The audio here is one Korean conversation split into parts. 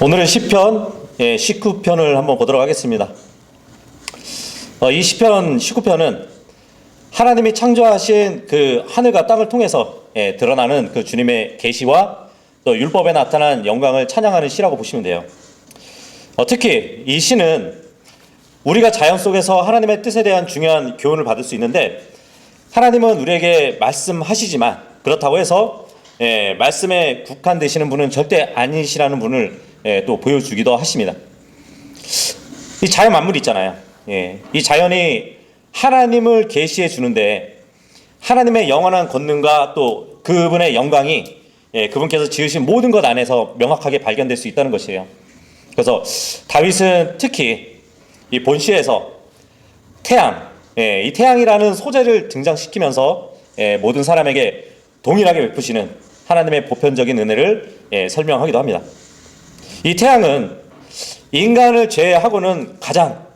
오늘은 시편 19편을 한번 보도록 하겠습니다. 이 시편 19편은 하나님이 창조하신 그 하늘과 땅을 통해서 드러나는 그 주님의 계시와 또 율법에 나타난 영광을 찬양하는 시라고 보시면 돼요. 특히 이 시는 우리가 자연 속에서 하나님의 뜻에 대한 중요한 교훈을 받을 수 있는데, 하나님은 우리에게 말씀하시지만 그렇다고 해서 말씀에 국한되시는 분은 절대 아니시라는 분을 또 보여주기도 하십니다. 이 자연 만물 있잖아요. 이 자연이 하나님을 계시해 주는데, 하나님의 영원한 권능과 또 그분의 영광이 그분께서 지으신 모든 것 안에서 명확하게 발견될 수 있다는 것이에요. 그래서 다윗은 특히 이 본시에서 태양, 이 태양이라는 소재를 등장시키면서 모든 사람에게 동일하게 베푸시는 하나님의 보편적인 은혜를 설명하기도 합니다. 이 태양은 인간을 제외하고는 가장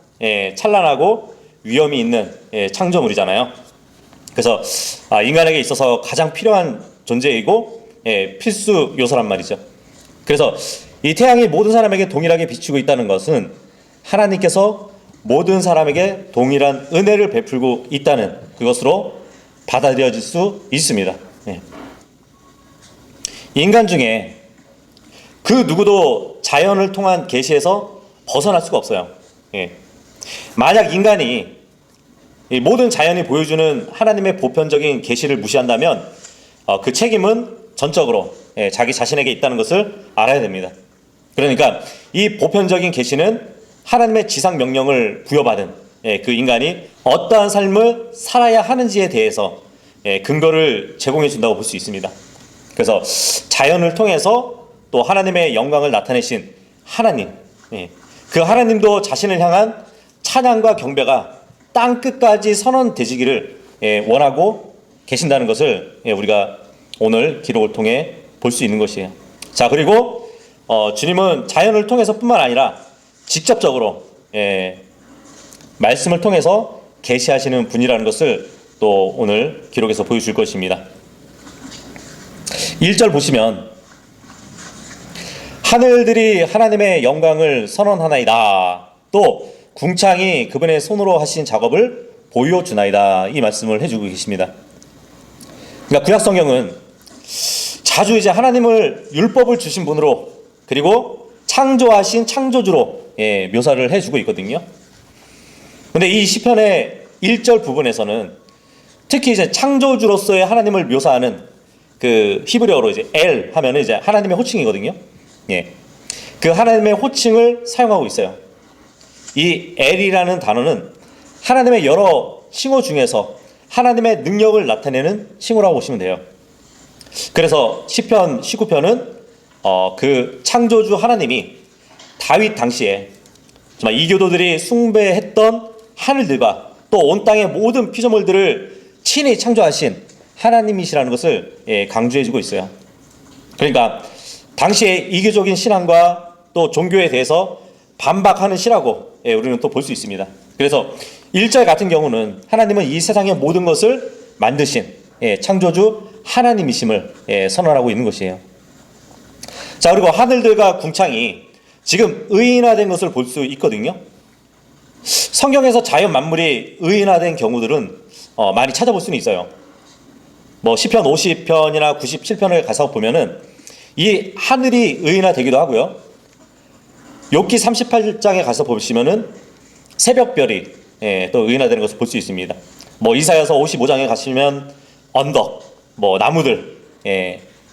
찬란하고 위엄이 있는 창조물이잖아요. 그래서 인간에게 있어서 가장 필요한 존재이고 필수 요소란 말이죠. 그래서 이 태양이 모든 사람에게 동일하게 비추고 있다는 것은 하나님께서 모든 사람에게 동일한 은혜를 베풀고 있다는 그것으로 받아들여질 수 있습니다. 인간 중에 그 누구도 자연을 통한 계시에서 벗어날 수가 없어요. 만약 인간이 모든 자연이 보여주는 하나님의 보편적인 계시를 무시한다면 그 책임은 전적으로 자기 자신에게 있다는 것을 알아야 됩니다. 그러니까 이 보편적인 계시는 하나님의 지상 명령을 부여받은 그 인간이 어떠한 삶을 살아야 하는지에 대해서 근거를 제공해 준다고 볼 수 있습니다. 그래서 자연을 통해서 또 하나님의 영광을 나타내신 하나님, 그 하나님도 자신을 향한 찬양과 경배가 땅 끝까지 선언되시기를 원하고 계신다는 것을 우리가 오늘 기록을 통해 볼 수 있는 것이에요. 자, 그리고 주님은 자연을 통해서뿐만 아니라 직접적으로 말씀을 통해서 계시하시는 분이라는 것을 또 오늘 기록에서 보여줄 것입니다. 1절 보시면 하늘들이 하나님의 영광을 선언하나이다, 또 궁창이 그분의 손으로 하신 작업을 보여주나이다, 이 말씀을 해주고 계십니다. 그러니까 구약성경은 자주 이제 하나님을 율법을 주신 분으로, 그리고 창조하신 창조주로 묘사를 해주고 있거든요. 근데 이 시편의 1절 부분에서는 특히 이제 창조주로서의 하나님을 묘사하는 그 히브리어로 이제 엘 하면은 이제 하나님의 호칭이거든요. 그 하나님의 호칭을 사용하고 있어요. 이 엘이라는 단어는 하나님의 여러 칭호 중에서 하나님의 능력을 나타내는 칭호라고 보시면 돼요. 그래서 시편 19편은 그 창조주 하나님이 다윗 당시에 정말 이교도들이 숭배했던 하늘들과 또 온 땅의 모든 피조물들을 친히 창조하신 하나님이시라는 것을 강조해주고 있어요. 그러니까 당시에 이교적인 신앙과 또 종교에 대해서 반박하는 시라고 우리는 또 볼 수 있습니다. 그래서 1절 같은 경우는 하나님은 이 세상의 모든 것을 만드신 창조주 하나님이심을 선언하고 있는 것이에요. 자, 그리고 하늘들과 궁창이 지금 의인화된 것을 볼 수 있거든요. 성경에서 자연 만물이 의인화된 경우들은 많이 찾아볼 수는 있어요. 뭐 시편 50편이나 97편을 가서 보면은 이 하늘이 의인화되기도 하고요. 욥기 38장에 가서 보시면은 새벽별이 또 의인화되는 것을 볼 수 있습니다. 뭐 이사야서 55장에 가시면 언덕, 뭐 나무들,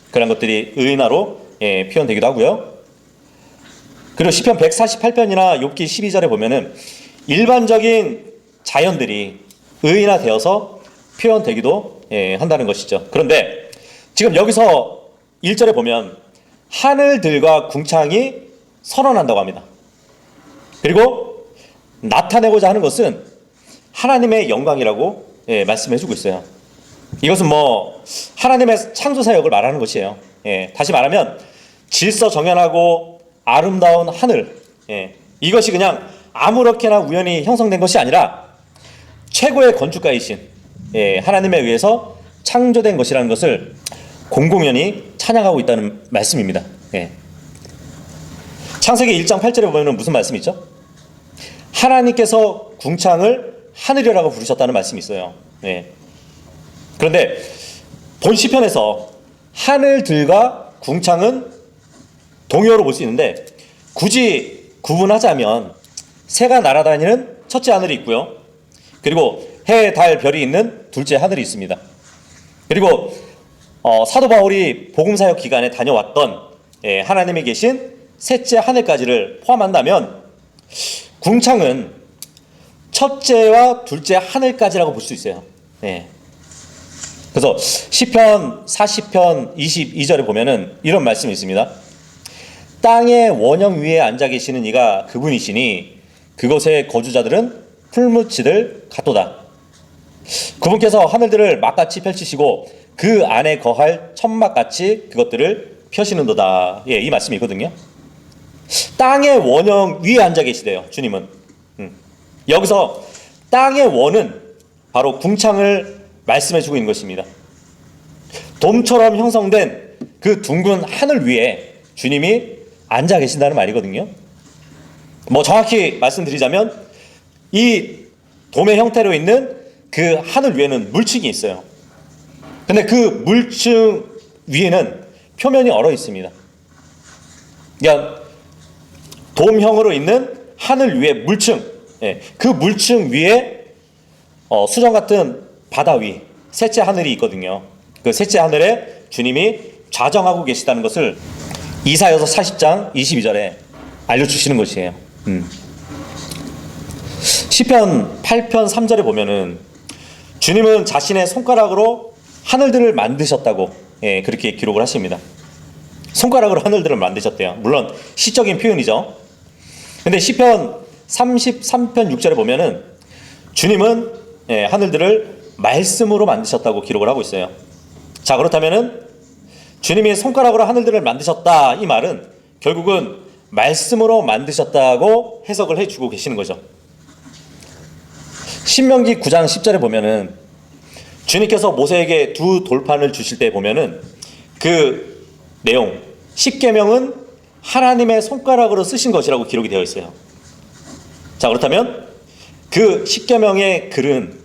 그런 것들이 의인화로 표현되기도 하고요. 그리고 시편 148편이나 욥기 12절에 보면은 일반적인 자연들이 의인화되어서 표현되기도 한다는 것이죠. 그런데 지금 여기서 1절에 보면 하늘들과 궁창이 선언한다고 합니다. 그리고 나타내고자 하는 것은 하나님의 영광이라고 말씀해주고 있어요. 이것은 뭐 하나님의 창조 사역을 말하는 것이에요. 다시 말하면 질서정연하고 아름다운 하늘, 이것이 그냥 아무렇게나 우연히 형성된 것이 아니라 최고의 건축가이신 하나님에 의해서 창조된 것이라는 것을 공공연히 찬양하고 있다는 말씀입니다. 창세기 1장 8절에 보면 무슨 말씀이 있죠? 하나님께서 궁창을 하늘이라고 부르셨다는 말씀이 있어요. 네. 그런데 본 시편에서 하늘들과 궁창은 동요로 볼 수 있는데 굳이 구분하자면 새가 날아다니는 첫째 하늘이 있고요. 그리고 해, 달, 별이 있는 둘째 하늘이 있습니다. 그리고 사도 바울이 복음사역 기간에 다녀왔던 하나님이 계신 셋째 하늘까지를 포함한다면 궁창은 첫째와 둘째 하늘까지라고 볼 수 있어요. 네. 그래서 시편 40편 22절에 보면은 이런 말씀이 있습니다. 땅의 원형 위에 앉아 계시는 이가 그분이시니 그곳의 거주자들은 풀무치들 같도다. 그분께서 하늘들을 막같이 펼치시고 그 안에 거할 천막같이 그것들을 펴시는도다. 예, 이 말씀이 있거든요. 땅의 원형 위에 앉아 계시대요, 주님은. 여기서 땅의 원은 바로 궁창을 말씀해주고 있는 것입니다. 돔처럼 형성된 그 둥근 하늘 위에 주님이 앉아 계신다는 말이거든요. 뭐 정확히 말씀드리자면 이 돔의 형태로 있는 그 하늘 위에는 물층이 있어요. 근데 그 물층 위에는 표면이 얼어 있습니다. 그러니까 돔형으로 있는 하늘 위에 물층, 그 물층 위에 수정 같은 바다 위 셋째 하늘이 있거든요. 그 셋째 하늘에 주님이 좌정하고 계시다는 것을 이사야서 40장 22절에 알려주시는 것이에요. 시편 8편 3절에 보면은 주님은 자신의 손가락으로 하늘들을 만드셨다고 그렇게 기록을 하십니다. 손가락으로 하늘들을 만드셨대요. 물론 시적인 표현이죠. 근데 시편 33편 6절에 보면은 주님은 하늘들을 말씀으로 만드셨다고 기록을 하고 있어요. 자, 그렇다면은 주님이 손가락으로 하늘들을 만드셨다, 이 말은 결국은 말씀으로 만드셨다고 해석을 해주고 계시는 거죠. 신명기 9장 10절에 보면은 주님께서 모세에게 두 돌판을 주실 때 보면은 그 내용, 십계명은 하나님의 손가락으로 쓰신 것이라고 기록이 되어 있어요. 자, 그렇다면 그 십계명의 글은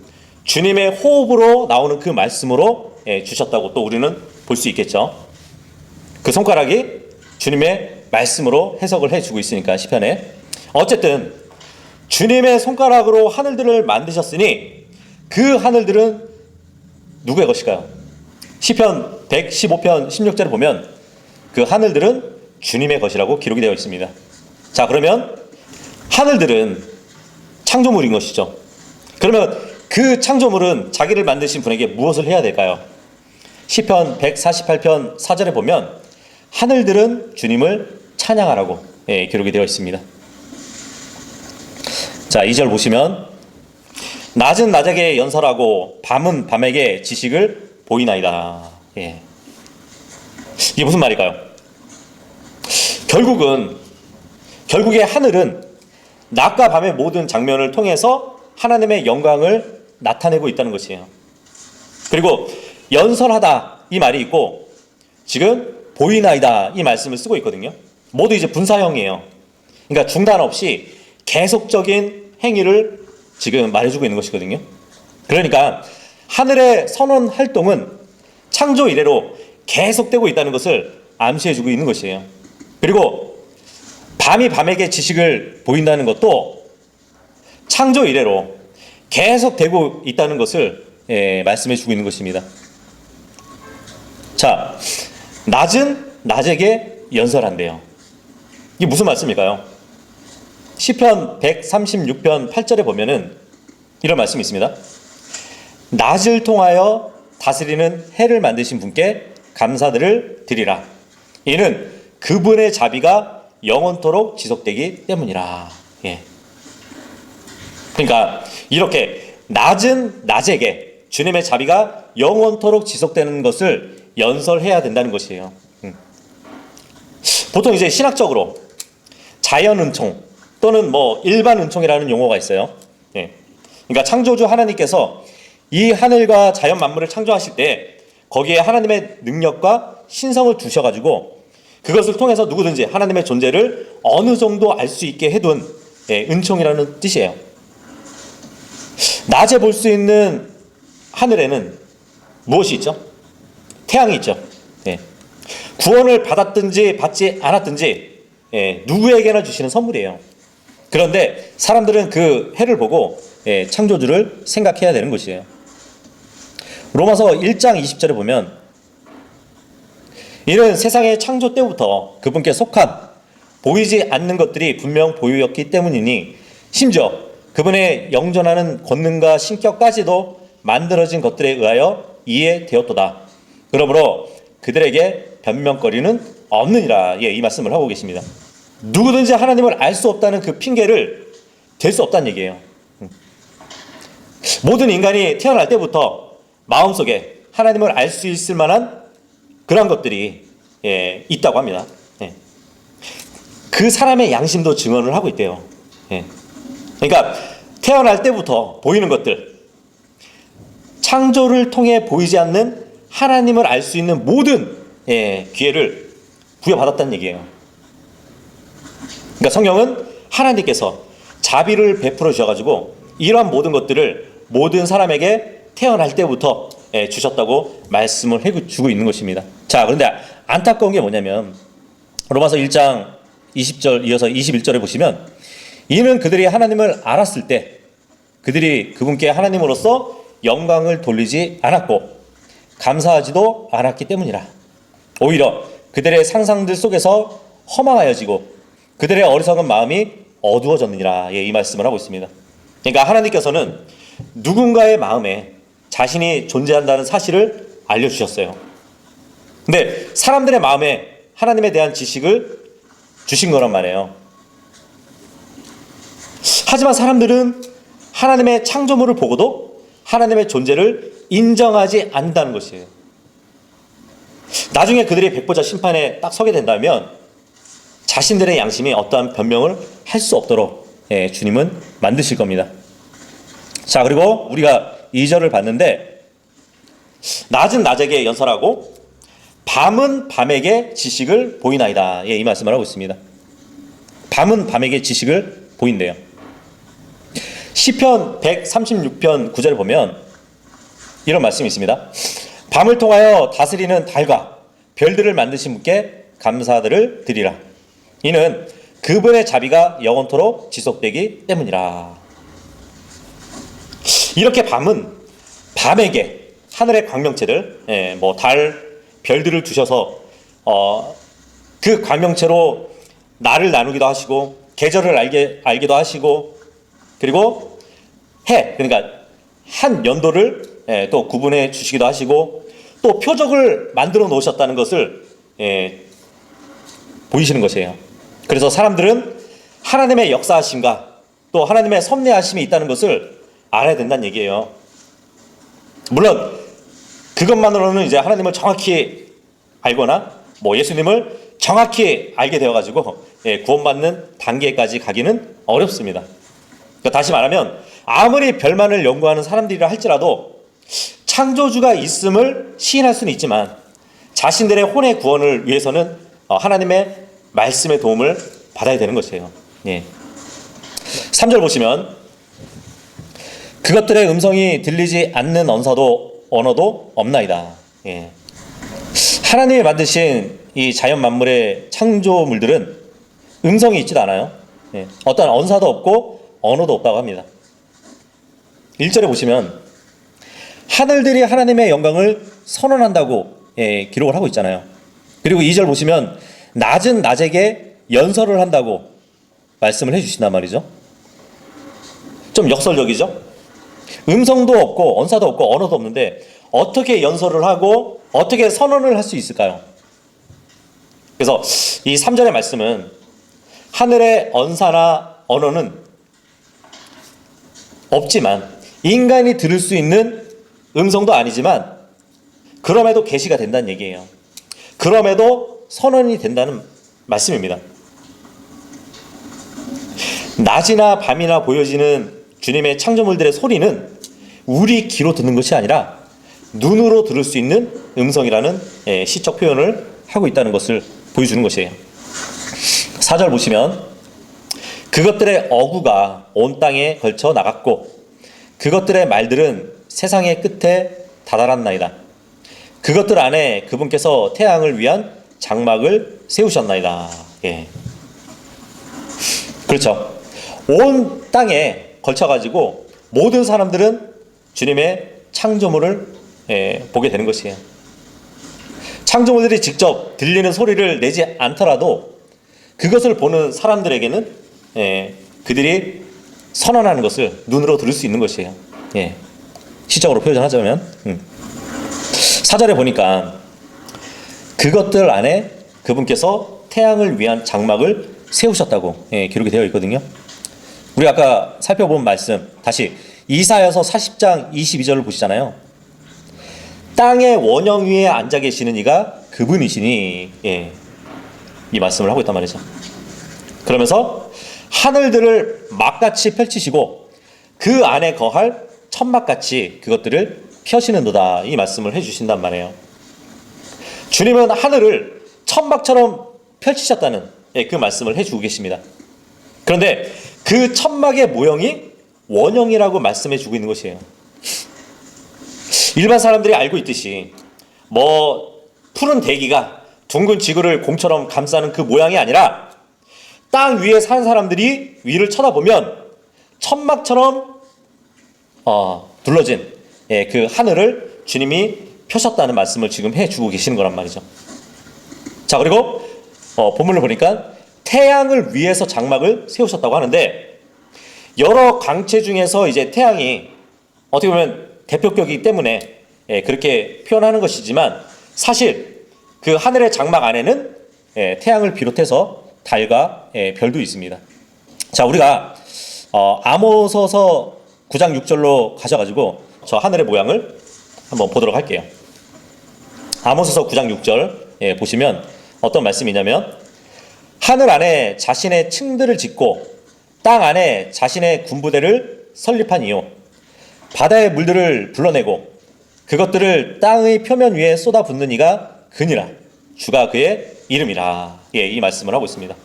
주님의 호흡으로 나오는 그 말씀으로 주셨다고 또 우리는 볼 수 있겠죠. 그 손가락이 주님의 말씀으로 해석을 해주고 있으니까 시편에. 어쨌든 주님의 손가락으로 하늘들을 만드셨으니 그 하늘들은 누구의 것일까요? 시편 115편 16절에 보면 그 하늘들은 주님의 것이라고 기록이 되어 있습니다. 자, 그러면 하늘들은 창조물인 것이죠. 그러면 그 창조물은 자기를 만드신 분에게 무엇을 해야 될까요? 시편 148편 4절에 보면 하늘들은 주님을 찬양하라고 기록이 되어 있습니다. 자, 2절 보시면 낮은 낮에게 연설하고 밤은 밤에게 지식을 보이나이다. 이게 무슨 말일까요? 결국에 하늘은 낮과 밤의 모든 장면을 통해서 하나님의 영광을 나타내고 있다는 것이에요. 그리고 연설하다, 이 말이 있고 지금 보이나이다, 이 말씀을 쓰고 있거든요. 모두 이제 분사형이에요. 그러니까 중단 없이 계속적인 행위를 지금 말해주고 있는 것이거든요. 그러니까 하늘의 선언 활동은 창조 이래로 계속되고 있다는 것을 암시해주고 있는 것이에요. 그리고 밤이 밤에게 지식을 보인다는 것도 창조 이래로 계속되고 있다는 것을 말씀해주고 있는 것입니다. 자, 낮은 낮에게 연설한대요. 이게 무슨 말씀일까요? 시편 136편 8절에 보면은 이런 말씀이 있습니다. 낮을 통하여 다스리는 해를 만드신 분께 감사들을 드리라. 이는 그분의 자비가 영원토록 지속되기 때문이라. 그러니까 이렇게 낮은 낮에게 주님의 자비가 영원토록 지속되는 것을 연설해야 된다는 것이에요. 보통 이제 신학적으로 자연 은총 또는 뭐 일반 은총이라는 용어가 있어요. 그러니까 창조주 하나님께서 이 하늘과 자연 만물을 창조하실 때 거기에 하나님의 능력과 신성을 두셔가지고 그것을 통해서 누구든지 하나님의 존재를 어느 정도 알 수 있게 해둔 은총이라는 뜻이에요. 낮에 볼 수 있는 하늘에는 무엇이 있죠? 태양이 있죠. 구원을 받았든지 받지 않았든지 누구에게나 주시는 선물이에요. 그런데 사람들은 그 해를 보고 창조주를 생각해야 되는 것이에요. 로마서 1장 20절에 보면 이는 세상의 창조 때부터 그분께 속한 보이지 않는 것들이 분명 보유였기 때문이니 심지어 그분의 영존하는 권능과 신격까지도 만들어진 것들에 의하여 이해되었도다. 그러므로 그들에게 변명거리는 없느니라. 이 말씀을 하고 계십니다. 누구든지 하나님을 알 수 없다는 그 핑계를 댈 수 없다는 얘기예요. 모든 인간이 태어날 때부터 마음속에 하나님을 알 수 있을 만한 그런 것들이 있다고 합니다. 그 사람의 양심도 증언을 하고 있대요. 그러니까 태어날 때부터 보이는 것들, 창조를 통해 보이지 않는 하나님을 알 수 있는 모든 기회를 부여받았다는 얘기예요. 그러니까 성경은 하나님께서 자비를 베풀어 주셔가지고 이러한 모든 것들을 모든 사람에게 태어날 때부터 주셨다고 말씀을 해주고 있는 것입니다. 자, 그런데 안타까운 게 뭐냐면 로마서 1장 20절 이어서 21절에 보시면 이는 그들이 하나님을 알았을 때 그들이 그분께 하나님으로서 영광을 돌리지 않았고 감사하지도 않았기 때문이라. 오히려 그들의 상상들 속에서 허망하여지고 그들의 어리석은 마음이 어두워졌느니라. 이 말씀을 하고 있습니다. 그러니까 하나님께서는 누군가의 마음에 자신이 존재한다는 사실을 알려주셨어요. 근데 사람들의 마음에 하나님에 대한 지식을 주신 거란 말이에요. 하지만 사람들은 하나님의 창조물을 보고도 하나님의 존재를 인정하지 않는다는 것이에요. 나중에 그들이 백보자 심판에 딱 서게 된다면 자신들의 양심이 어떠한 변명을 할 수 없도록 주님은 만드실 겁니다. 자, 그리고 우리가 2절을 봤는데 낮은 낮에게 연설하고 밤은 밤에게 지식을 보이나이다. 이 말씀을 하고 있습니다. 밤은 밤에게 지식을 보인대요. 시편 136편 9절을 보면 이런 말씀이 있습니다. 밤을 통하여 다스리는 달과 별들을 만드신 분께 감사들을 드리라. 이는 그분의 자비가 영원토록 지속되기 때문이라. 이렇게 밤은 밤에게 하늘의 광명체들, 달, 별들을 두셔서 그 광명체로 날을 나누기도 하시고 계절을 알기도 하시고 그리고 해, 그러니까 한 연도를 또 구분해 주시기도 하시고 또 표적을 만들어 놓으셨다는 것을 보이시는 것이에요. 그래서 사람들은 하나님의 역사하심과 또 하나님의 섭리하심이 있다는 것을 알아야 된다는 얘기예요. 물론 그것만으로는 이제 하나님을 정확히 알거나 예수님을 정확히 알게 되어가지고 구원받는 단계까지 가기는 어렵습니다. 그러니까 다시 말하면 아무리 별만을 연구하는 사람들이라 할지라도 창조주가 있음을 시인할 수는 있지만 자신들의 혼의 구원을 위해서는 하나님의 말씀의 도움을 받아야 되는 것이에요. 3절 보시면 그것들의 음성이 들리지 않는 언어도 없나이다. 하나님이 만드신 이 자연 만물의 창조물들은 음성이 있지도 않아요. 어떤 언사도 없고 언어도 없다고 합니다. 1절에 보시면 하늘들이 하나님의 영광을 선언한다고 기록을 하고 있잖아요. 그리고 2절 보시면 낮은 낮에게 연설을 한다고 말씀을 해주신단 말이죠. 좀 역설적이죠. 음성도 없고 언사도 없고 언어도 없는데 어떻게 연설을 하고 어떻게 선언을 할 수 있을까요? 그래서 이 3절의 말씀은 하늘의 언사나 언어는 없지만 인간이 들을 수 있는 음성도 아니지만 그럼에도 계시가 된다는 얘기예요. 그럼에도 선언이 된다는 말씀입니다. 낮이나 밤이나 보여지는 주님의 창조물들의 소리는 우리 귀로 듣는 것이 아니라 눈으로 들을 수 있는 음성이라는 시적 표현을 하고 있다는 것을 보여주는 것이에요. 4절 보시면 그것들의 어구가 온 땅에 걸쳐 나갔고 그것들의 말들은 세상의 끝에 다다랐나이다. 그것들 안에 그분께서 태양을 위한 장막을 세우셨나이다. 예. 그렇죠. 온 땅에 걸쳐가지고 모든 사람들은 주님의 창조물을 보게 되는 것이에요. 창조물들이 직접 들리는 소리를 내지 않더라도 그것을 보는 사람들에게는 그들이 선언하는 것을 눈으로 들을 수 있는 것이에요. 시적으로 표현하자면 4절에 보니까 그것들 안에 그분께서 태양을 위한 장막을 세우셨다고 기록이 되어 있거든요. 우리 아까 살펴본 말씀 다시 이사야서 40장 22절을 보시잖아요. 땅의 원형 위에 앉아 계시는 이가 그분이시니 이 말씀을 하고 있단 말이죠. 그러면서 하늘들을 막같이 펼치시고 그 안에 거할 천막같이 그것들을 펴시는도다 이 말씀을 해주신단 말이에요. 주님은 하늘을 천막처럼 펼치셨다는 그 말씀을 해주고 계십니다. 그런데 그 천막의 모형이 원형이라고 말씀해주고 있는 것이에요. 일반 사람들이 알고 있듯이 푸른 대기가 둥근 지구를 공처럼 감싸는 그 모양이 아니라 땅 위에 사는 사람들이 위를 쳐다보면 천막처럼 둘러진 그 하늘을 주님이 펴셨다는 말씀을 지금 해주고 계시는 거란 말이죠. 자, 그리고 본문을 보니까 태양을 위해서 장막을 세우셨다고 하는데 여러 광채 중에서 이제 태양이 어떻게 보면 대표격이기 때문에 그렇게 표현하는 것이지만 사실 그 하늘의 장막 안에는 태양을 비롯해서 달과 별도 있습니다. 자, 우리가 아모서서 9장 6절로 가셔가지고 저 하늘의 모양을 한번 보도록 할게요. 아모서서 9장 6절 보시면 어떤 말씀이냐면 하늘 안에 자신의 층들을 짓고 땅 안에 자신의 군부대를 설립한 이요 바다의 물들을 불러내고 그것들을 땅의 표면 위에 쏟아붓는 이가 그니라 주가 그의 이름이라. 이 말씀을 하고 있습니다.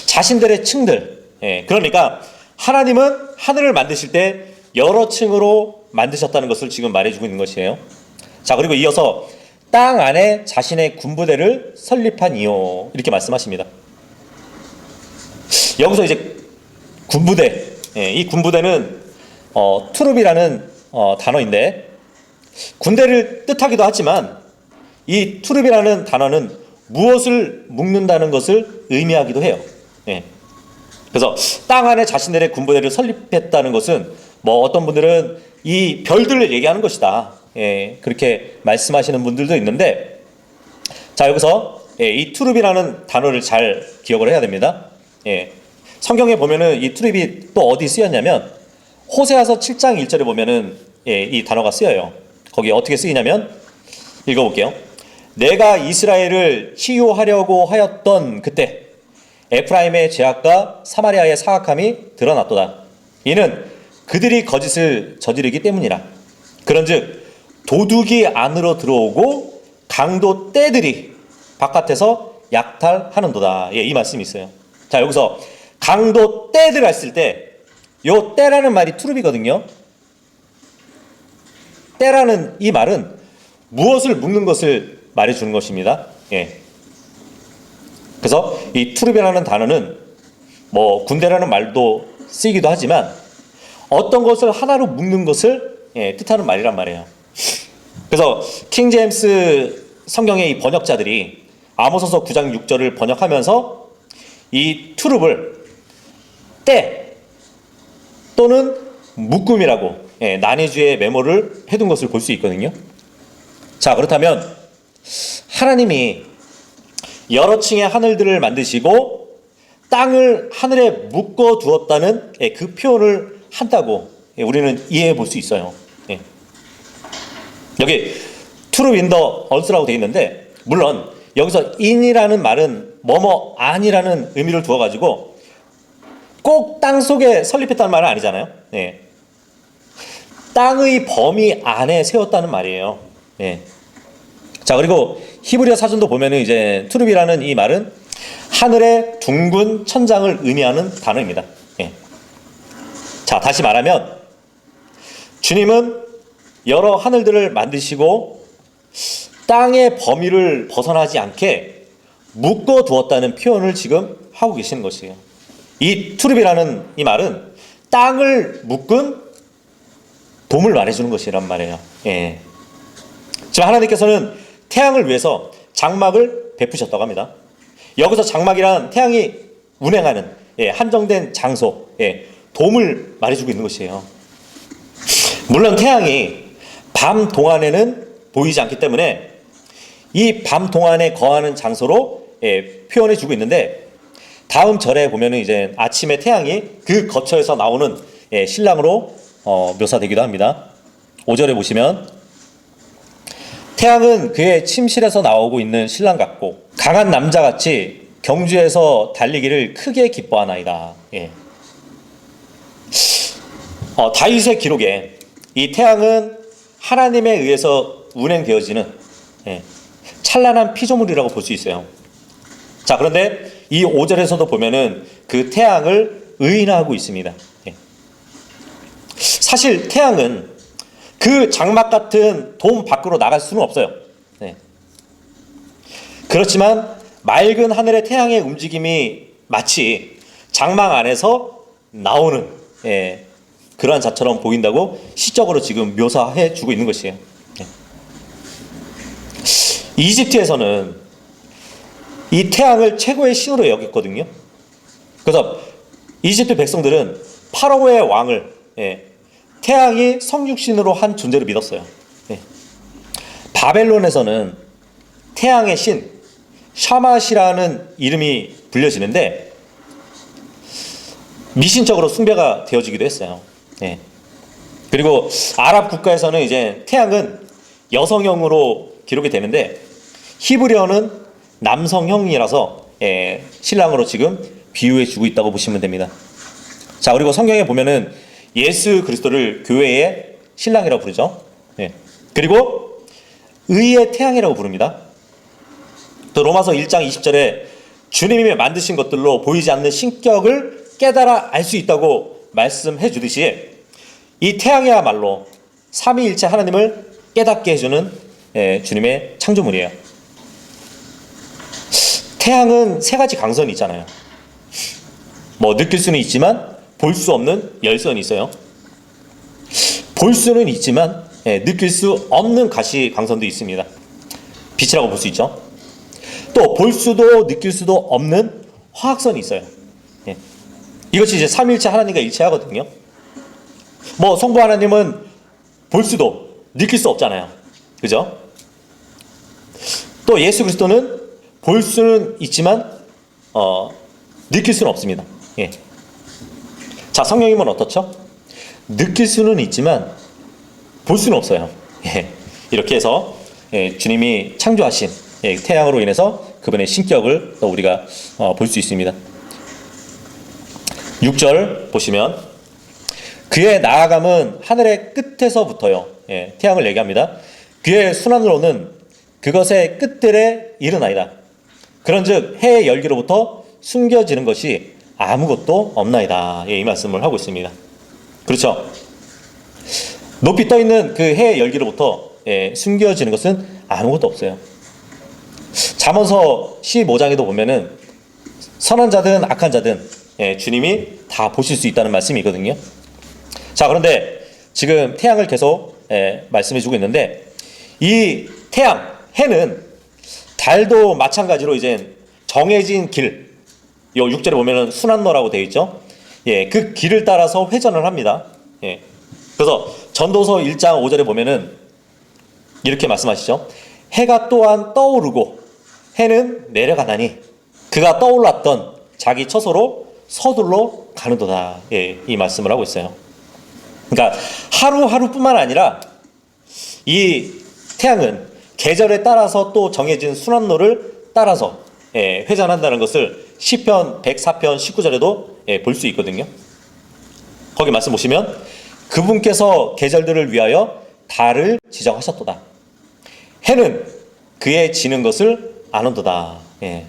자신들의 층들. 그러니까 하나님은 하늘을 만드실 때 여러 층으로 만드셨다는 것을 지금 말해주고 있는 것이에요. 자, 그리고 이어서 땅 안에 자신의 군부대를 설립한 이요 이렇게 말씀하십니다. 여기서 이제 군부대, 이 군부대는 투룹이라는 단어인데 군대를 뜻하기도 하지만 이 투룹이라는 단어는 무엇을 묶는다는 것을 의미하기도 해요. 그래서 땅 안에 자신들의 군부대를 설립했다는 것은 어떤 분들은 이 별들을 얘기하는 것이다. 그렇게 말씀하시는 분들도 있는데 자, 여기서 이 투룹이라는 단어를 잘 기억을 해야 됩니다. 성경에 보면은 이 투룹이 또 어디 쓰였냐면 호세아서 7장 1절에 보면은 이 단어가 쓰여요. 거기 어떻게 쓰이냐면 읽어볼게요. 내가 이스라엘을 치유하려고 하였던 그때 에프라임의 죄악과 사마리아의 사악함이 드러났도다. 이는 그들이 거짓을 저지르기 때문이라. 그런즉 도둑이 안으로 들어오고 강도 떼들이 바깥에서 약탈하는도다. 이 말씀이 있어요. 자, 여기서 강도 떼들 했을 때 요 떼라는 말이 투룹이거든요. 떼라는 이 말은 무엇을 묶는 것을 말해주는 것입니다. 그래서 이 투룹이라는 단어는 군대라는 말도 쓰이기도 하지만 어떤 것을 하나로 묶는 것을 뜻하는 말이란 말이에요. 그래서 킹 제임스 성경의 이 번역자들이 아모서서 9장 6절을 번역하면서 이 투룹을 때 또는 묶음이라고 난이주의 메모를 해둔 것을 볼 수 있거든요. 자, 그렇다면 하나님이 여러 층의 하늘들을 만드시고 땅을 하늘에 묶어 두었다는 그 표현을 한다고 우리는 이해해 볼 수 있어요. 여기 트루 윈더 얼스라고 되어 있는데 물론 여기서 in이라는 말은 뭐뭐 아니라는 의미를 두어가지고 꼭 땅 속에 설립했다는 말은 아니잖아요. 땅의 범위 안에 세웠다는 말이에요. 자, 그리고 히브리어 사전도 보면은 이제 투룹이라는 이 말은 하늘의 둥근 천장을 의미하는 단어입니다. 예. 자, 다시 말하면 주님은 여러 하늘들을 만드시고 땅의 범위를 벗어나지 않게 묶어 두었다는 표현을 지금 하고 계시는 것이에요. 이 투룹이라는 이 말은 땅을 묶은 돔을 말해주는 것이란 말이에요. 예. 지금 하나님께서는 태양을 위해서 장막을 베푸셨다고 합니다. 여기서 장막이란 태양이 운행하는 한정된 장소, 돔을 말해주고 있는 것이에요. 물론 태양이 밤 동안에는 보이지 않기 때문에 이 밤 동안에 거하는 장소로 표현해주고 있는데, 다음 절에 보면은 이제 아침에 태양이 그 거처에서 나오는 신랑으로 묘사되기도 합니다. 5절에 보시면 태양은 그의 침실에서 나오고 있는 신랑 같고 강한 남자같이 경주에서 달리기를 크게 기뻐하나이다. 예. 다윗의 기록에 이 태양은 하나님에 의해서 운행되어지는 찬란한 피조물이라고 볼 수 있어요. 자, 그런데 이 5절에서도 보면은 그 태양을 의인화하고 있습니다. 예. 사실 태양은 그 장막 같은 돔 밖으로 나갈 수는 없어요. 네. 그렇지만 맑은 하늘의 태양의 움직임이 마치 장막 안에서 나오는 그러한 자처럼 보인다고 시적으로 지금 묘사해 주고 있는 것이에요. 네. 이집트에서는 이 태양을 최고의 신으로 여겼거든요. 그래서 이집트 백성들은 파라오의 왕을 태양이 성육신으로 한 존재로 믿었어요. 바벨론에서는 태양의 신 샤맛이라는 이름이 불려지는데 미신적으로 숭배가 되어지기도 했어요. 그리고 아랍 국가에서는 이제 태양은 여성형으로 기록이 되는데 히브리어는 남성형이라서 신랑으로 지금 비유해 주고 있다고 보시면 됩니다. 자, 그리고 성경에 보면은 예수 그리스도를 교회의 신랑이라고 부르죠. 그리고 의의 태양이라고 부릅니다. 또 로마서 1장 20절에 주님이 만드신 것들로 보이지 않는 신격을 깨달아 알 수 있다고 말씀해 주듯이 이 태양이야말로 삼위일체 하나님을 깨닫게 해주는 주님의 창조물이에요. 태양은 세 가지 강선이 있잖아요. 뭐 느낄 수는 있지만 볼 수 없는 열선이 있어요. 볼 수는 있지만 느낄 수 없는 가시 강선도 있습니다. 빛이라고 볼 수 있죠. 또 볼 수도 느낄 수도 없는 화학선이 있어요. 이것이 이제 삼위일체 하나님과 일체하거든요. 뭐 성부 하나님은 볼 수도 느낄 수 없잖아요. 그죠? 또 예수 그리스도는 볼 수는 있지만 느낄 수는 없습니다. 자, 성령님은 어떻죠? 느낄 수는 있지만 볼 수는 없어요. 이렇게 해서 주님이 창조하신 태양으로 인해서 그분의 신격을 또 우리가 볼 수 있습니다. 6절 보시면 그의 나아감은 하늘의 끝에서부터요. 태양을 얘기합니다. 그의 순환으로는 그것의 끝들에 이르나이다. 그런즉 해의 열기로부터 숨겨지는 것이 아무것도 없나이다. 이 말씀을 하고 있습니다. 그렇죠? 높이 떠 있는 그 해의 열기로부터 숨겨지는 것은 아무것도 없어요. 잠언서 15장에도 보면은 선한 자든 악한 자든 주님이 다 보실 수 있다는 말씀이거든요. 자, 그런데 지금 태양을 계속 말씀해 주고 있는데 이 태양, 해는 달도 마찬가지로 이제 정해진 길, 요 6절에 보면은 순환로라고 되어 있죠. 그 길을 따라서 회전을 합니다. 그래서 전도서 1장 5절에 보면은 이렇게 말씀하시죠. 해가 또한 떠오르고 해는 내려가나니 그가 떠올랐던 자기 처소로 서둘러 가는도다. 이 말씀을 하고 있어요. 그러니까 하루하루뿐만 아니라 이 태양은 계절에 따라서 또 정해진 순환로를 따라서 회전한다는 것을 시편 104편 19절에도 볼 수 있거든요. 거기 말씀 보시면 그분께서 계절들을 위하여 달을 지정하셨도다. 해는 그의 지는 것을 아는도다. 예.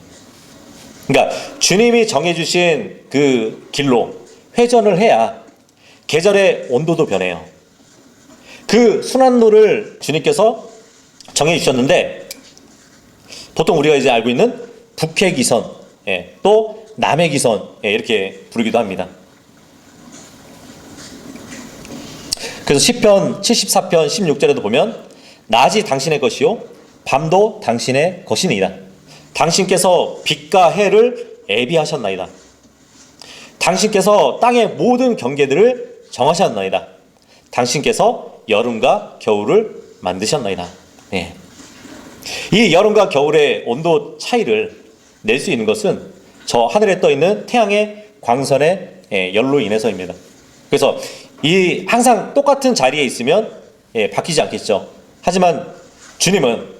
그러니까 주님이 정해주신 그 길로 회전을 해야 계절의 온도도 변해요. 그 순환로를 주님께서 정해주셨는데 보통 우리가 이제 알고 있는 북해기선, 예, 또 남해기선, 예, 이렇게 부르기도 합니다. 그래서 시편 74편 16절에도 보면 낮이 당신의 것이요 밤도 당신의 것이니이다. 당신께서 빛과 해를 예비하셨나이다. 당신께서 땅의 모든 경계들을 정하셨나이다. 당신께서 여름과 겨울을 만드셨나이다. 네. 이 여름과 겨울의 온도 차이를 낼 수 있는 것은 저 하늘에 떠 있는 태양의 광선의 열로 인해서입니다. 그래서 이 항상 똑같은 자리에 있으면 바뀌지 않겠죠. 하지만 주님은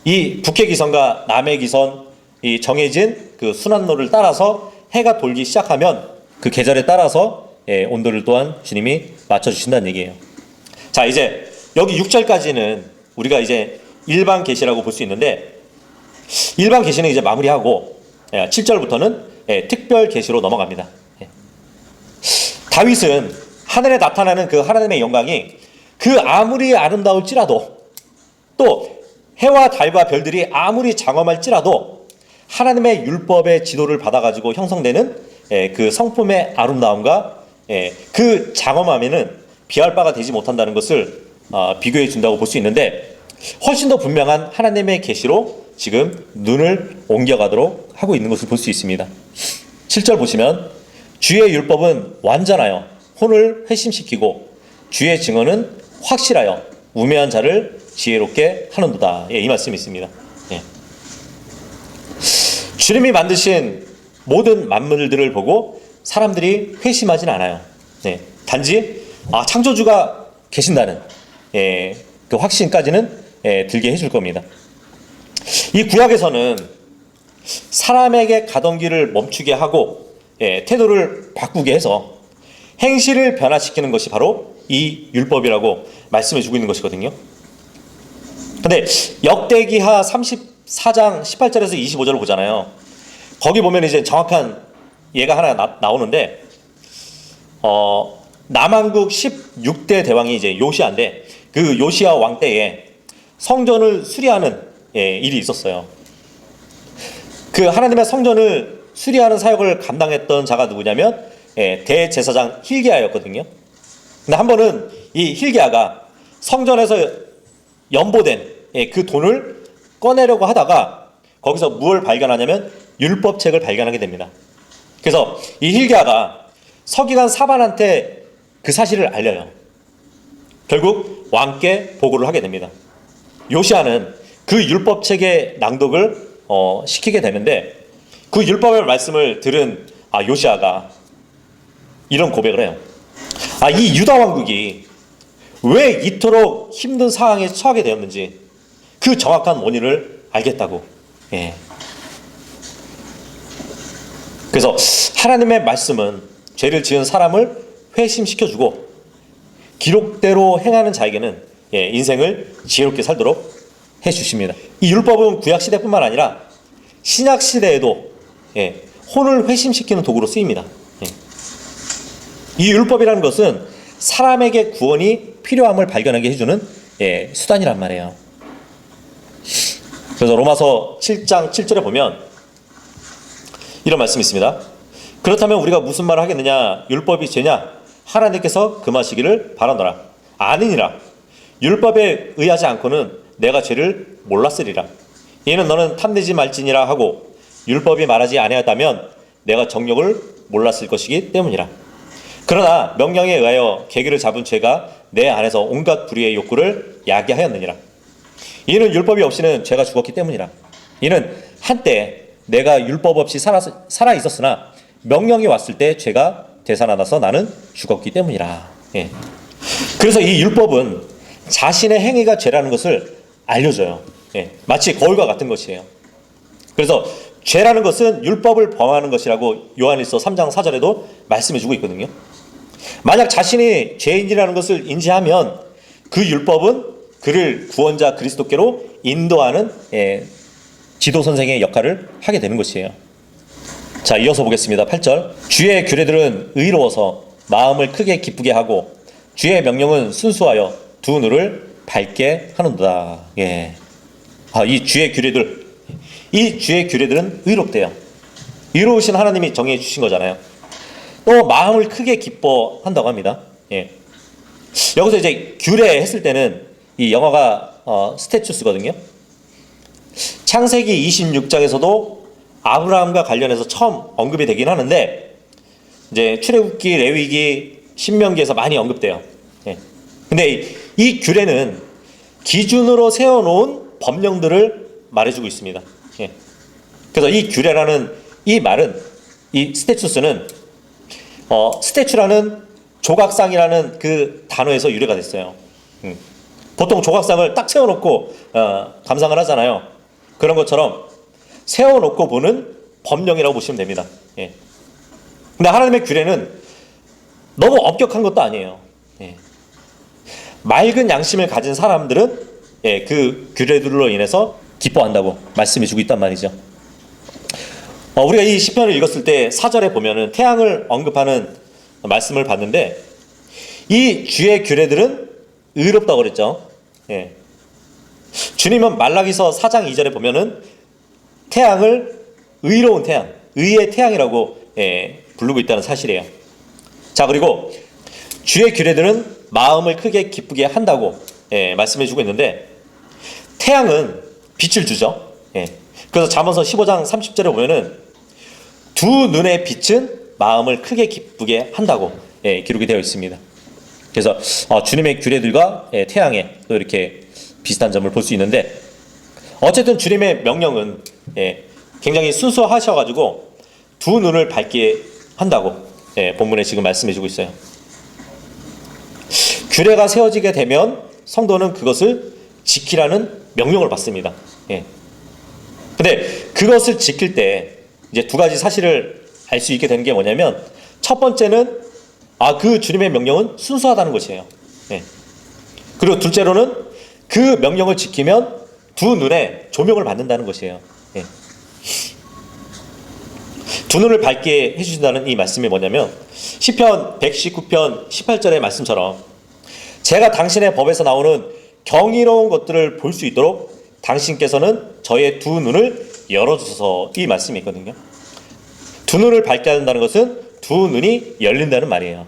이 북해기선과 남해기선, 이 정해진 그 순환로를 따라서 해가 돌기 시작하면 그 계절에 따라서 온도를 또한 주님이 맞춰주신다는 얘기예요. 자, 이제 여기 6절까지는 우리가 이제 일반 계시라고 볼 수 있는데, 일반 계시는 이제 마무리하고 7절부터는 특별 계시로 넘어갑니다. 다윗은 하늘에 나타나는 그 하나님의 영광이 그 아무리 아름다울지라도, 또 해와 달과 별들이 아무리 장엄할지라도 하나님의 율법의 지도를 받아가지고 형성되는 그 성품의 아름다움과 그 장엄함에는 비할 바가 되지 못한다는 것을 비교해 준다고 볼 수 있는데, 훨씬 더 분명한 하나님의 계시로 지금 눈을 옮겨가도록 하고 있는 것을 볼 수 있습니다. 7절 보시면 주의 율법은 완전하여 혼을 회심시키고 주의 증언은 확실하여 우매한 자를 지혜롭게 하는도다. 이 말씀이 있습니다. 주님이 만드신 모든 만물들을 보고 사람들이 회심하진 않아요. 단지 창조주가 계신다는 그 확신까지는 들게 해줄 겁니다. 이 구약에서는 사람에게 가던 길을 멈추게 하고 태도를 바꾸게 해서 행실을 변화시키는 것이 바로 이 율법이라고 말씀해 주고 있는 것이거든요. 근데 역대기하 34장 18절에서 25절을 보잖아요. 거기 보면 이제 정확한 예가 하나 나오는데, 남한국 16대 대왕이 이제 요시아인데, 그 요시아 왕 때에 성전을 수리하는 일이 있었어요. 그 하나님의 성전을 수리하는 사역을 감당했던 자가 누구냐면 대제사장 hilkiah였거든요. 근데 한 번은 이 hilkiah가 성전에서 연보된 그 돈을 꺼내려고 하다가 거기서 무엇을 발견하냐면 율법책을 발견하게 됩니다. 그래서 이 hilkiah가 서기관 사반한테 그 사실을 알려요. 결국 왕께 보고를 하게 됩니다. 요시아는 그 율법책의 낭독을 시키게 되는데, 그 율법의 말씀을 들은 요시아가 이런 고백을 해요. 이 유다 왕국이 왜 이토록 힘든 상황에 처하게 되었는지 그 정확한 원인을 알겠다고. 그래서 하나님의 말씀은 죄를 지은 사람을 회심시켜주고 기록대로 행하는 자에게는 인생을 지혜롭게 살도록 해주십니다. 이 율법은 구약시대뿐만 아니라 신약시대에도 혼을 회심시키는 도구로 쓰입니다. 이 율법이라는 것은 사람에게 구원이 필요함을 발견하게 해주는 수단이란 말이에요. 그래서 로마서 7장 7절에 보면 이런 말씀이 있습니다. 그렇다면 우리가 무슨 말을 하겠느냐? 율법이 죄냐? 하나님께서 금하시기를 바라노라. 아니니라. 율법에 의하지 않고는 내가 죄를 몰랐으리라. 이는 너는 탐내지 말지니라 하고 율법이 말하지 아니하였다면 내가 정욕을 몰랐을 것이기 때문이라. 그러나 명령에 의하여 계기를 잡은 죄가 내 안에서 온갖 불의의 욕구를 야기하였느니라. 이는 율법이 없이는 죄가 죽었기 때문이라. 이는 한때 내가 율법 없이 살아 있었으나 명령이 왔을 때 죄가 되살아나서 나는 죽었기 때문이라. 그래서 이 율법은 자신의 행위가 죄라는 것을 알려줘요. 마치 거울과 같은 것이에요. 그래서 죄라는 것은 율법을 범하는 것이라고 요한일서 3장 4절에도 말씀해주고 있거든요. 만약 자신이 죄인이라는 것을 인지하면 그 율법은 그를 구원자 그리스도께로 인도하는 지도 선생의 역할을 하게 되는 것이에요. 자, 이어서 보겠습니다. 8절. 주의 규례들은 의로워서 마음을 크게 기쁘게 하고 주의 명령은 순수하여 두 눈을 밝게 하는도다. 예. 이 주의 규례들은 의롭대요. 의로우신 하나님이 정해 주신 거잖아요. 또 마음을 크게 기뻐한다고 합니다. 예. 여기서 이제 규례 했을 때는 이 영어가 스태추스거든요. 창세기 26장에서도 아브라함과 관련해서 처음 언급이 되긴 하는데 이제 출애굽기, 레위기, 신명기에서 많이 언급돼요. 예. 근데 이 규례는 기준으로 세워놓은 법령들을 말해주고 있습니다. 예. 그래서 이 규례라는 이 말은, 이 스태추스는 스태추라는 조각상이라는 그 단어에서 유래가 됐어요. 보통 조각상을 딱 세워놓고 감상을 하잖아요. 그런 것처럼 세워놓고 보는 법령이라고 보시면 됩니다. 예. 근데 하나님의 규례는 너무 엄격한 것도 아니에요. 예. 맑은 양심을 가진 사람들은 그 규례들로 인해서 기뻐한다고 말씀해주고 있단 말이죠. 우리가 이 시편을 읽었을 때 4절에 보면은 태양을 언급하는 말씀을 봤는데 이 주의 규례들은 의롭다고 그랬죠. 예. 주님은 말라기서 4장 2절에 보면은 태양을 의로운 태양, 의의 태양이라고 부르고 있다는 사실이에요. 자, 그리고 주의 규례들은 마음을 크게 기쁘게 한다고 말씀해주고 있는데 태양은 빛을 주죠. 그래서 잠언서 15장 30절에 보면은 두 눈의 빛은 마음을 크게 기쁘게 한다고 기록이 되어 있습니다. 그래서 주님의 규례들과 태양에 또 이렇게 비슷한 점을 볼 수 있는데 어쨌든 주님의 명령은 굉장히 순수하셔가지고 두 눈을 밝게 한다고 본문에 지금 말씀해주고 있어요. 규례가 세워지게 되면 성도는 그것을 지키라는 명령을 받습니다. 근데 그것을 지킬 때 이제 두 가지 사실을 알 수 있게 되는 게 뭐냐면 첫 번째는 그 주님의 명령은 순수하다는 것이에요. 그리고 둘째로는 그 명령을 지키면 두 눈에 조명을 받는다는 것이에요. 두 눈을 밝게 해주신다는 이 말씀이 뭐냐면 시편 119편 18절의 말씀처럼 제가 당신의 법에서 나오는 경이로운 것들을 볼 수 있도록 당신께서는 저의 두 눈을 열어주소서, 이 말씀이 있거든요. 두 눈을 밝게 한다는 것은 두 눈이 열린다는 말이에요.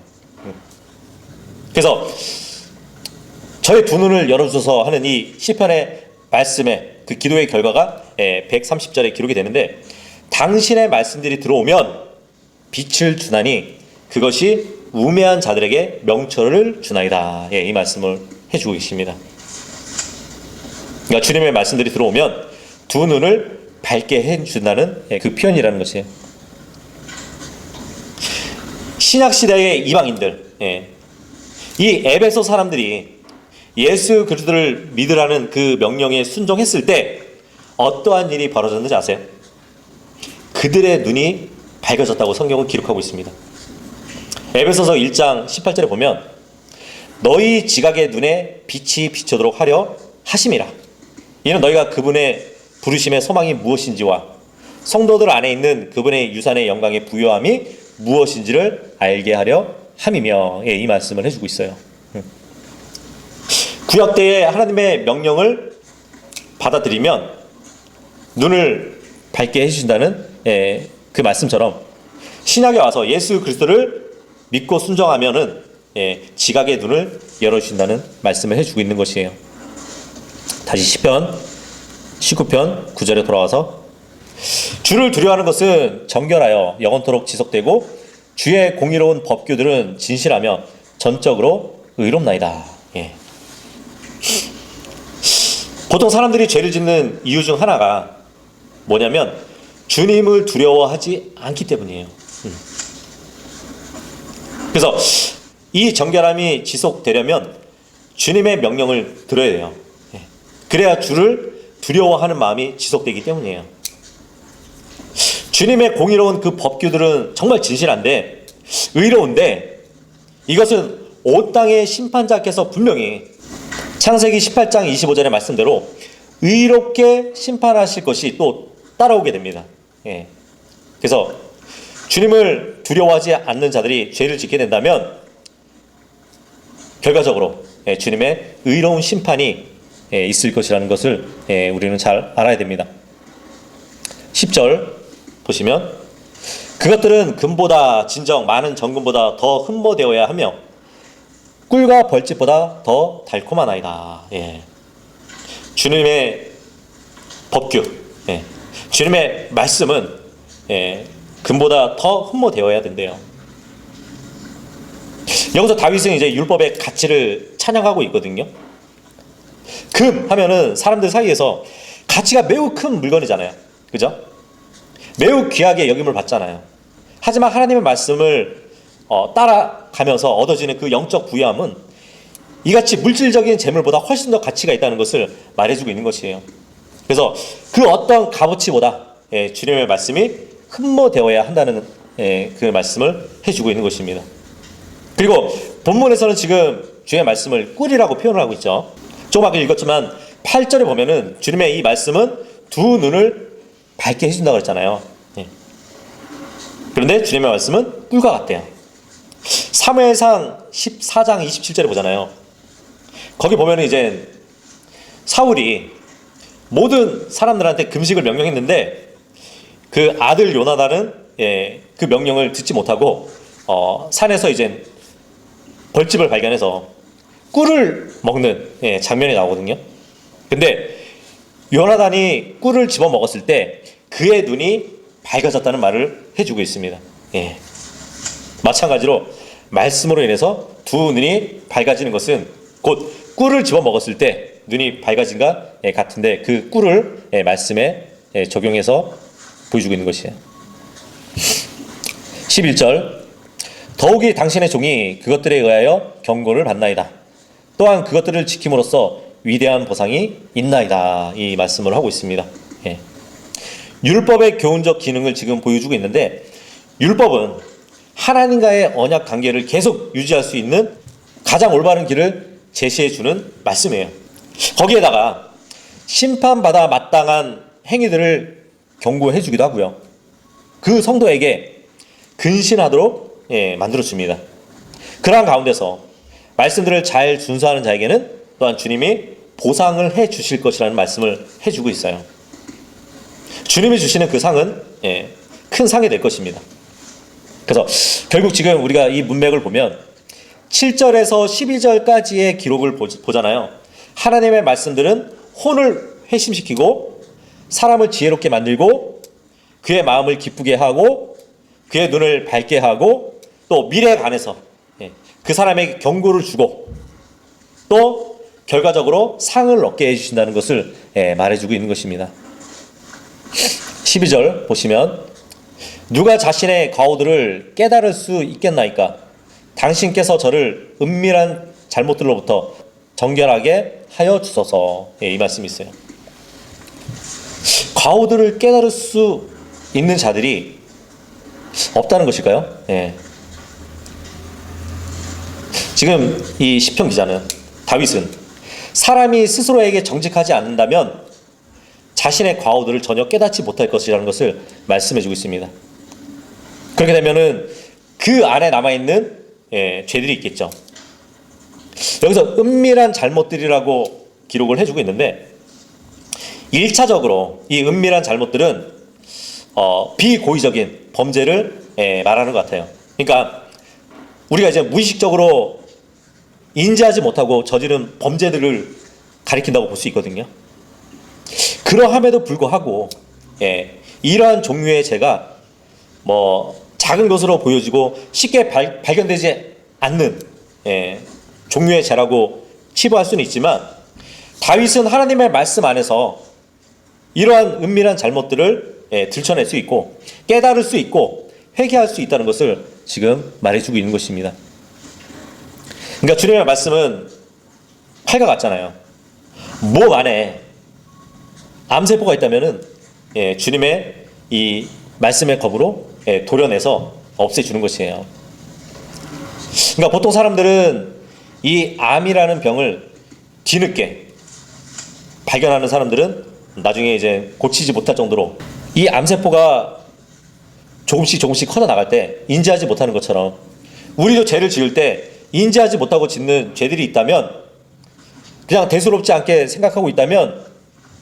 그래서 저의 두 눈을 열어주소서 하는 이 시편의 말씀의 그 기도의 결과가 130절에 기록이 되는데 당신의 말씀들이 들어오면 빛을 주나니 그것이 우매한 자들에게 명철을 주나이다. 이 말씀을 해주고 계십니다. 그러니까 주님의 말씀들이 들어오면 두 눈을 밝게 해준다는 그 표현이라는 것이에요. 신약시대의 이방인들, 이 에베소 사람들이 예수 그리스도를 믿으라는 그 명령에 순종했을 때 어떠한 일이 벌어졌는지 아세요? 그들의 눈이 밝아졌다고 성경은 기록하고 있습니다. 에베소서 1장 18절에 보면 너희 지각의 눈에 빛이 비춰도록 하려 하심이라. 이는 너희가 그분의 부르심의 소망이 무엇인지와 성도들 안에 있는 그분의 유산의 영광의 부요함이 무엇인지를 알게 하려 함이며, 이 말씀을 해주고 있어요. 구약 때에 하나님의 명령을 받아들이면 눈을 밝게 해주신다는 그 말씀처럼 신약에 와서 예수 그리스도를 믿고 순종하면은 지각의 눈을 열어주신다는 말씀을 해주고 있는 것이에요. 다시 시편 19편 9절에 돌아와서 주를 두려워하는 것은 정결하여 영원토록 지속되고 주의 공의로운 법규들은 진실하며 전적으로 의롭나이다. 보통 사람들이 죄를 짓는 이유 중 하나가 뭐냐면 주님을 두려워하지 않기 때문이에요. 그래서 이 정결함이 지속되려면 주님의 명령을 들어야 돼요. 그래야 주를 두려워하는 마음이 지속되기 때문이에요. 주님의 공의로운 그 법규들은 정말 진실한데 의로운데 이것은 온 땅의 심판자께서 분명히 창세기 18장 25절의 말씀대로 의롭게 심판하실 것이 또 따라오게 됩니다. 예. 그래서 주님을 두려워하지 않는 자들이 죄를 짓게 된다면 결과적으로 주님의 의로운 심판이 있을 것이라는 것을 우리는 잘 알아야 됩니다. 10절 보시면 그것들은 금보다 진정 많은 정금보다 더 흠모되어야 하며 꿀과 벌집보다 더 달콤하나이다. 예. 주님의 법규, 주님의 말씀은 금보다 더 흠모되어야 된대요. 여기서 다윗은 이제 율법의 가치를 찬양하고 있거든요. 금 하면은 사람들 사이에서 가치가 매우 큰 물건이잖아요. 그죠? 매우 귀하게 여김을 받잖아요. 하지만 하나님의 말씀을 따라가면서 얻어지는 그 영적 부유함은 이같이 물질적인 재물보다 훨씬 더 가치가 있다는 것을 말해주고 있는 것이에요. 그래서 그 어떤 값어치보다 주님의 말씀이 흠모되어야 한다는 그 말씀을 해주고 있는 것입니다. 그리고 본문에서는 지금 주의 말씀을 꿀이라고 표현을 하고 있죠. 조금 아까 읽었지만 8절에 보면은 주님의 이 말씀은 두 눈을 밝게 해준다고 그랬잖아요. 그런데 주님의 말씀은 꿀과 같대요. 사무엘상 14장 27절에 보잖아요. 거기 보면은 이제 사울이 모든 사람들한테 금식을 명령했는데 그 아들 요나단은 그 명령을 듣지 못하고 산에서 이제 벌집을 발견해서 꿀을 먹는 장면이 나오거든요. 근데 요나단이 꿀을 집어 먹었을 때 그의 눈이 밝아졌다는 말을 해주고 있습니다. 마찬가지로 말씀으로 인해서 두 눈이 밝아지는 것은 곧 꿀을 집어 먹었을 때 눈이 밝아진가 같은데 그 꿀을 말씀에 적용해서 보여주고 있는 것이에요. 11절 더욱이 당신의 종이 그것들에 의하여 경고를 받나이다. 또한 그것들을 지킴으로써 위대한 보상이 있나이다. 이 말씀을 하고 있습니다. 율법의 교훈적 기능을 지금 보여주고 있는데 율법은 하나님과의 언약 관계를 계속 유지할 수 있는 가장 올바른 길을 제시해주는 말씀이에요. 거기에다가 심판받아 마땅한 행위들을 경고해주기도 하고요. 그 성도에게 근신하도록 만들어줍니다. 그러한 가운데서 말씀들을 잘 준수하는 자에게는 또한 주님이 보상을 해주실 것이라는 말씀을 해주고 있어요. 주님이 주시는 그 상은 큰 상이 될 것입니다. 그래서 결국 지금 우리가 이 문맥을 보면 7절에서 12절까지의 기록을 보잖아요. 하나님의 말씀들은 혼을 회심시키고 사람을 지혜롭게 만들고 그의 마음을 기쁘게 하고 그의 눈을 밝게 하고 또 미래에 관해서 그 사람에게 경고를 주고 또 결과적으로 상을 얻게 해주신다는 것을 말해주고 있는 것입니다. 12절 보시면 누가 자신의 과오들을 깨달을 수 있겠나이까? 당신께서 저를 은밀한 잘못들로부터 정결하게 하여 주소서. 이 말씀이 있어요. 과오들을 깨달을 수 있는 자들이 없다는 것일까요? 지금 이 시편 기자는 다윗은 사람이 스스로에게 정직하지 않는다면 자신의 과오들을 전혀 깨닫지 못할 것이라는 것을 말씀해주고 있습니다. 그렇게 되면은 그 안에 남아있는 죄들이 있겠죠. 여기서 은밀한 잘못들이라고 기록을 해주고 있는데 1차적으로 이 은밀한 잘못들은 비고의적인 범죄를 말하는 것 같아요. 그러니까 우리가 이제 무의식적으로 인지하지 못하고 저지른 범죄들을 가리킨다고 볼 수 있거든요. 그러함에도 불구하고 이러한 종류의 죄가 작은 것으로 보여지고 쉽게 발견되지 않는 종류의 죄라고 치부할 수는 있지만 다윗은 하나님의 말씀 안에서 이러한 은밀한 잘못들을 들춰낼 수 있고 깨달을 수 있고 회개할 수 있다는 것을 지금 말해주고 있는 것입니다. 그러니까 주님의 말씀은 칼과 같잖아요. 몸 안에 암세포가 있다면은 주님의 이 말씀의 겁으로 도려내서 없애주는 것이에요. 그러니까 보통 사람들은 이 암이라는 병을 뒤늦게 발견하는 사람들은 나중에 이제 고치지 못할 정도로 이 암세포가 조금씩 커져 나갈 때 인지하지 못하는 것처럼 우리도 죄를 지을 때 인지하지 못하고 짓는 죄들이 있다면 그냥 대수롭지 않게 생각하고 있다면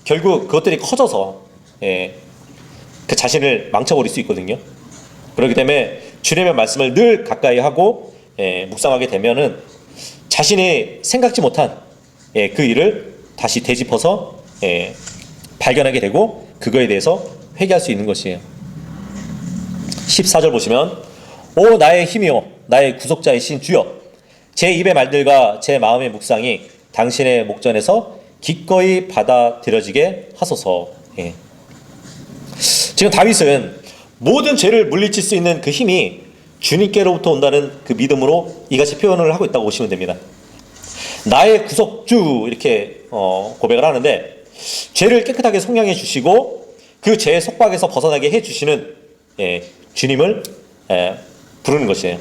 결국 그것들이 커져서 그 자신을 망쳐버릴 수 있거든요. 그렇기 때문에 주님의 말씀을 늘 가까이 하고 묵상하게 되면은 자신이 생각지 못한 그 일을 다시 되짚어서 발견하게 되고 그거에 대해서 회개할 수 있는 것이에요. 14절 보시면 오 나의 힘이요 나의 구속자이신 주여 제 입의 말들과 제 마음의 묵상이 당신의 목전에서 기꺼이 받아들여지게 하소서. 지금 다윗은 모든 죄를 물리칠 수 있는 그 힘이 주님께로부터 온다는 그 믿음으로 이같이 표현을 하고 있다고 보시면 됩니다. 나의 구속주 이렇게 고백을 하는데 죄를 깨끗하게 속량해 주시고 그 죄의 속박에서 벗어나게 해 주시는 주님을 부르는 것이에요.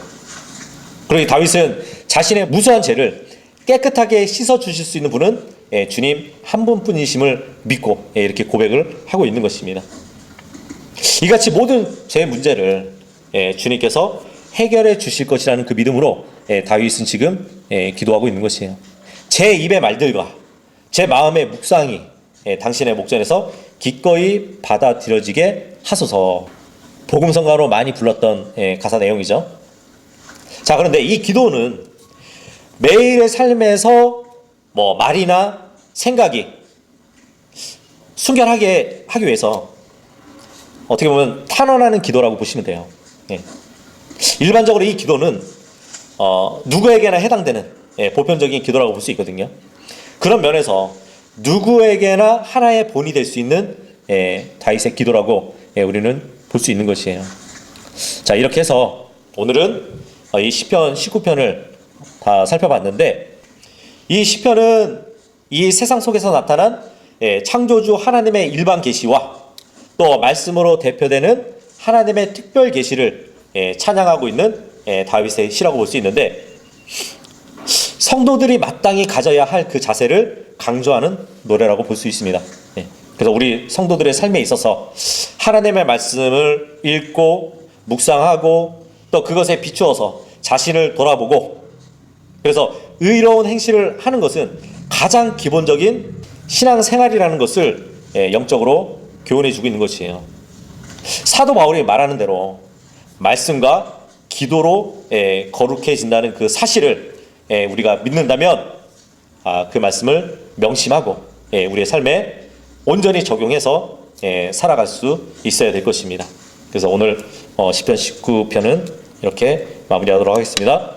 그러기 다윗은 자신의 무수한 죄를 깨끗하게 씻어 주실 수 있는 분은 주님 한 분뿐이심을 믿고 이렇게 고백을 하고 있는 것입니다. 이같이 모든 죄 문제를 주님께서 해결해 주실 것이라는 그 믿음으로 다윗은 지금 기도하고 있는 것이에요. 제 입의 말들과 제 마음의 묵상이 당신의 목전에서 기꺼이 받아들여지게 하소서. 복음성가로 많이 불렀던 가사 내용이죠. 자, 그런데 이 기도는 매일의 삶에서 뭐 말이나 생각이 순결하게 하기 위해서 어떻게 보면 탄원하는 기도라고 보시면 돼요. 일반적으로 이 기도는 누구에게나 해당되는 보편적인 기도라고 볼 수 있거든요. 그런 면에서 누구에게나 하나의 본이 될 수 있는 다윗의 기도라고 우리는 볼 수 있는 것이에요. 자, 이렇게 해서 오늘은 이 시편 19편을 다 살펴봤는데 이 시편은 이 세상 속에서 나타난 창조주 하나님의 일반 계시와 또 말씀으로 대표되는 하나님의 특별 계시를 찬양하고 있는 다윗의 시라고 볼 수 있는데 성도들이 마땅히 가져야 할 그 자세를 강조하는 노래라고 볼 수 있습니다. 그래서 우리 성도들의 삶에 있어서 하나님의 말씀을 읽고 묵상하고 또 그것에 비추어서 자신을 돌아보고 그래서 의로운 행실을 하는 것은 가장 기본적인 신앙생활이라는 것을 영적으로 교훈해 주고 있는 것이에요. 사도 바울이 말하는 대로 말씀과 기도로 거룩해진다는 그 사실을 우리가 믿는다면 그 말씀을 명심하고 우리의 삶에 온전히 적용해서 살아갈 수 있어야 될 것입니다. 그래서 오늘 시편 19편은 이렇게 마무리하도록 하겠습니다.